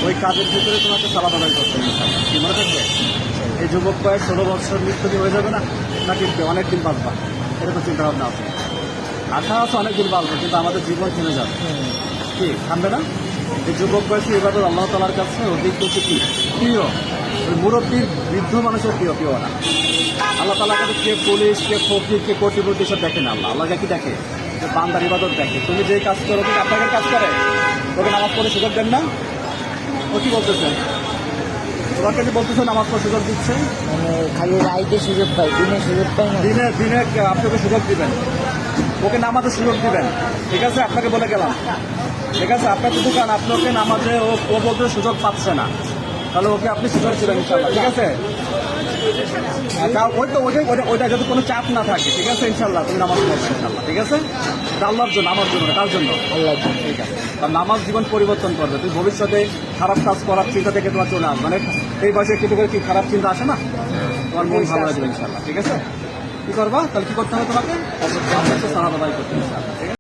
ওই কাজের ভিতরে তোমাকে সালাদ আদায় করতে হবে ইনশাআল্লাহ। কি মনে থাকবে? এই যুবক বয়স 16 বছর মৃত্যু কি হয়ে যাবে না? নাকি অনেক দিন বাঁচবা, এরকম চিন্তা ভাবনা আছে। আশা আছে অনেক দিন বাঁচবো, কিন্তু আমাদের জীবন থেমে যাবে। কি থামবে না? এই যুবক বয়সী ইবাদত আল্লাহ তাআলার কাছে অধিক বেশি কি প্রিয়। ওই মুরব্বীর বৃদ্ধ মানুষের প্রিয় প্রিয় না। আল্লাহ তাআলার কাছে কে পুলিশ, কে ফকির, কে কোটিপতি সব দেখে না। আল্লাহ কি দেখে? যে বান্দার ইবাদত দেখে। তুমি যেই কাজ করো, তুমি আপনাকে কাজ করে তোকে নামাজ পড়ে সুযোগ দেন না? ও কি বলতেছে? তোমাকে যে বলতেছে নামাজ পড়ে সুযোগ দিচ্ছে, মানে খালি রাইতে সুযোগ পাই, দিনে সুযোগ পাই না। দিনে দিনে আপনাকে সুযোগ দিবেন, ওকে নামাজের সুযোগ দিবেন। ঠিক আছে, আপনাকে বলে গেলাম। ঠিক আছে, আপনার তো দোকান, আপনি ওকে নামাজে ও বলতে সুযোগ পাচ্ছে না, তাহলে ওকে আপনি সুযোগ দিবেন ইনশাল্লাহ। ঠিক আছে, ওইটা যদি কোনো চাপ না থাকে, ঠিক আছে ইনশাল্লাহ তুমি নামাজ পড়বে ইনশাল্লাহ। ঠিক আছে, এটা আল্লাহর জন্য, আমার জন্য, কার জন্য? আল্লাহ। ঠিক আছে, আর নামাজ জীবন পরিবর্তন করবে। তুমি ভবিষ্যতে খারাপ কাজ করার চিন্তা থেকে তোমার চলে আসবে। মানে এই বয়সে একটু করে কি খারাপ চিন্তা আসে না? তোমার মন ভালো লাগবে ইনশাল্লাহ। ঠিক আছে, কি করবা তাহলে? কি করতে হবে তোমাকে? সালাত আদায় করতে হবে ইনশাআল্লাহ।